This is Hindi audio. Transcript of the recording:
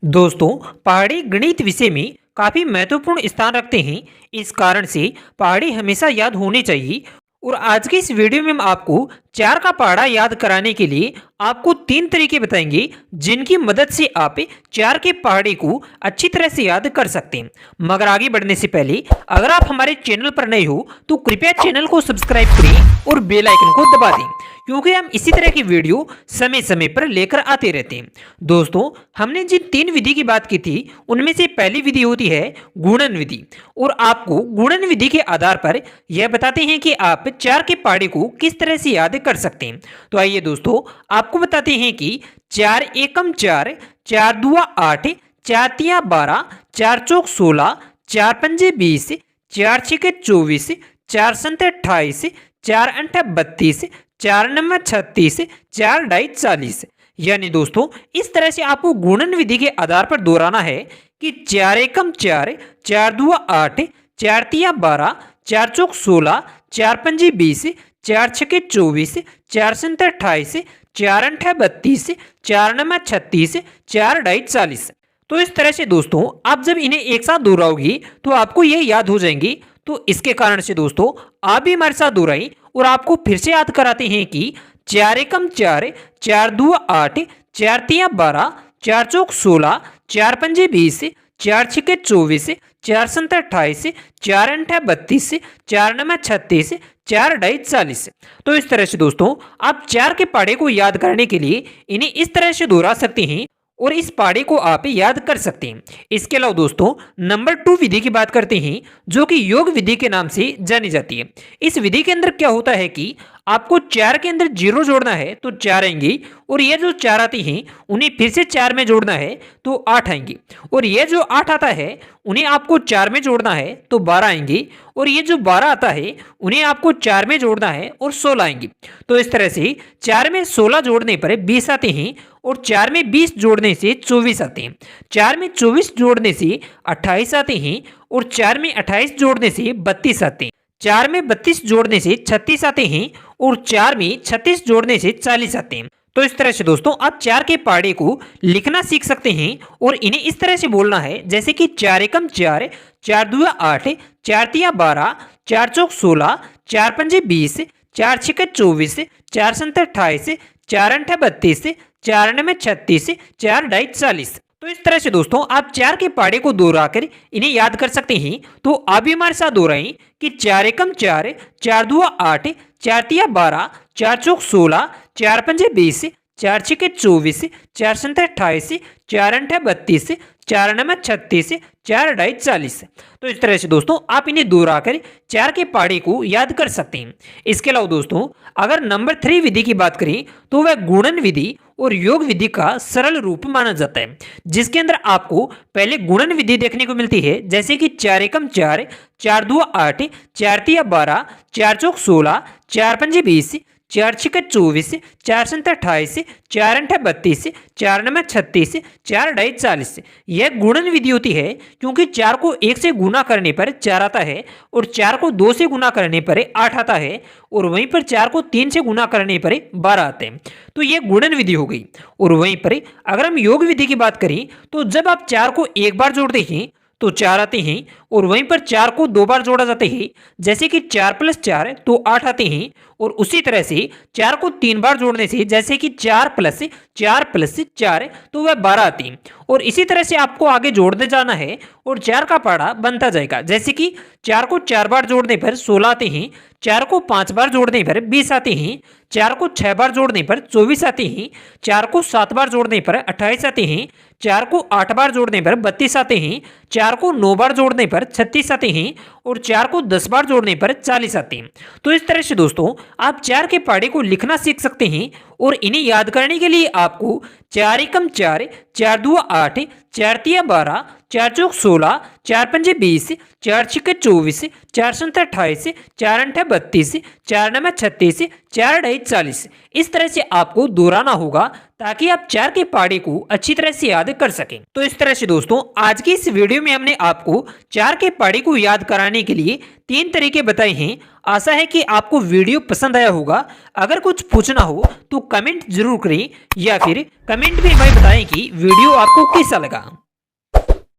दोस्तों, पहाड़ी गणित विषय में काफी महत्वपूर्ण स्थान रखते हैं। इस कारण से पहाड़ी हमेशा याद होने चाहिए। और आज के इस वीडियो में हम आपको चार का पहाड़ा याद कराने के लिए आपको तीन तरीके बताएंगे जिनकी मदद से आप चार के पहाड़े को अच्छी तरह से याद कर सकते हैं। मगर आगे बढ़ने से पहले अगर आप हमारे चैनल पर नए हो तो कृपया चैनल को सब्सक्राइब करें और बेल आइकन को दबा दें, क्योंकि हम इसी तरह की वीडियो समय समय पर लेकर आते रहते हैं। दोस्तों, हमने जिन तीन विधि की बात की थी उनमें से पहली विधि होती है गुणन विधि। और आपको गुणन विधि के आधार पर यह बताते हैं कि आप चार के पहाड़े को किस तरह से याद कर सकते हैं। तो आइए दोस्तों, आपको बताते हैं कि चार एकम चार, चार दुआ आठ, चार तिया 12, चार चौक 16, चार पंजे 20, चार छिके 24, चार संते 28, चार अंठे 32, चार नंबर 36, चार डाई 40। यानी दोस्तों, इस तरह से आपको गुणन विधि के आधार पर दोहराना है कि चार एकम चार, चार दुआ आठ, चार तिया 12, चार चौक 16, चार पंजे 20, चार छके 24, चार संते 28, चार अंठे 32, चार नंबर 36, चार डाई 40। तो इस तरह से दोस्तों, आप जब इन्हें एक साथ दोहराओगे तो आपको ये याद हो जाएंगे। तो इसके कारण से दोस्तों, आप भी हमारे साथ दोहराएं और आपको फिर से याद कराते हैं कि चार एकम चार, चार दुआ आठ, चार तिया 12, चार चौक 16, चार पंजे 20, चार छिके 24, चार संते 28, चार अंठे 32, चार नंबर 36, चार डाई 40। तो इस तरह से दोस्तों, आप चार के पहाड़े को याद करने के लिए इन्हें इस तरह से दोहरा सकते हैं और इस पहाड़े को आप याद कर सकते हैं। इसके अलावा दोस्तों, नंबर 2 विधि की बात करते हैं, जो कि योग विधि के नाम से जानी जाती है। इस विधि के अंदर क्या होता है कि आपको चार के अंदर जीरो जोड़ना है तो चार आएंगे, और ये जो चार आते हैं उन्हें फिर से चार में जोड़ना है तो आठ आएंगे, और ये जो आठ आता है उन्हें आपको चार में जोड़ना है तो 12 आएंगे, और ये जो 12 आता है उन्हें आपको चार में जोड़ना है और 16 आएंगे। तो इस तरह से चार में 16 जोड़ने पर 20 आते हैं, और चार में 20 जोड़ने से 24 आते हैं, चार में 24 जोड़ने से 28 आते हैं, और चार में 28 जोड़ने से 32 आते हैं, चार में 32 जोड़ने से 36 आते हैं, और चार में 36 जोड़ने से 40 आते हैं। तो इस तरह से दोस्तों, आप चार के पहाड़े को लिखना सीख सकते हैं और इन्हें इस तरह से बोलना है जैसे कि चार एकम चार, चार दुआ आठ, चार तिया 12, चार चौक 16, चार पंजे 20, चार छिके 24, चार संते 28, चार अंठे 32, चार नंबर 36, चार डाई 40। तो इस तरह से दोस्तों, आप चार के पहाड़े को दोहरा कर इन्हें याद कर सकते हैं। तो आप भी हमारे साथ दोहराएं कि चार एकम चार, चार दुआ आठ, चार तिया 12, चार चौक 16, चार पंजे 20, चार छिके 24, चार संते 28, चार अंठे 32, चार नंबर 36, चार डाई 40। तो इस तरह से दोस्तों, आप इन्हें दोहरा कर चार के पहाड़े को याद कर सकते हैं। इसके अलावा दोस्तों, अगर नंबर 3 विधि की बात करें तो वह गुणन विधि और योग विधि का सरल रूप माना जाता है, जिसके अंदर आपको पहले गुणन विधि देखने को मिलती है जैसे कि चार एकम चार, चार दुआ आठ, चार तिया 12, चार चौक 16, चार पंजे 20, चार छिके 24, चार संते 28, चार अंठे 32, चार नंबर 36, चार डाई 40। यह गुणन विधि होती है क्योंकि चार को एक से गुना करने पर चार आता है, और चार को दो से गुना करने पर आठ आता है, और वहीं पर चार को तीन से गुना करने पर 12 आते हैं। तो यह गुणन विधि हो गई। और वहीं पर अगर हम योग विधि की बात करें तो जब आप चार को एक बार जोड़ते हैं तो चार आते हैं, और वहीं पर चार को दो बार जोड़ा जाता है जैसे कि चार प्लस चार तो आठ आते हैं, और उसी तरह से चार को तीन बार जोड़ने से जैसे कि चार प्लस चार तो वह 12 आती है। और इसी तरह से आपको आगे जोड़ते जाना है और चार का पहाड़ा बनता जाएगा, जैसे कि चार को चार बार जोड़ने पर 16 आते हैं, चार को 5 बार जोड़ने पर 20 आते हैं, चार को 6 बार जोड़ने पर 24 आते हैं, चार को 7 बार जोड़ने पर 28 आते हैं, चार को 8 बार जोड़ने पर 32 आते हैं, चार को 9 बार जोड़ने पर 36 आते हैं, और चार को 10 बार जोड़ने पर 40 आते हैं। तो इस तरह से दोस्तों, आप चार के पहाड़े को लिखना सीख सकते हैं। और इन्हें याद करने के लिए आपको चार एकम चार, चार दुआ आठ, चार तिया 12, चार चौक 16, चार पंजे 20, चार छिके 24, चार संते 28, चार अंठे 32, चार नंबर 36, 4 ढाई 40 इस तरह से आपको दोहराना होगा ताकि आप 4 के पहाड़े को अच्छी तरह से याद कर सकें। तो इस तरह से दोस्तों आज की इस वीडियो में हमने आपको 4 के पहाड़े को याद कराने के लिए 3 तरीके बताए हैं। आशा है कि आपको वीडियो पसंद आया होगा। अगर कुछ पूछना हो तो कमेंट जरूर करें या फिर कमेंट में हमें बताएं कि वीडियो आपको कैसा लगा।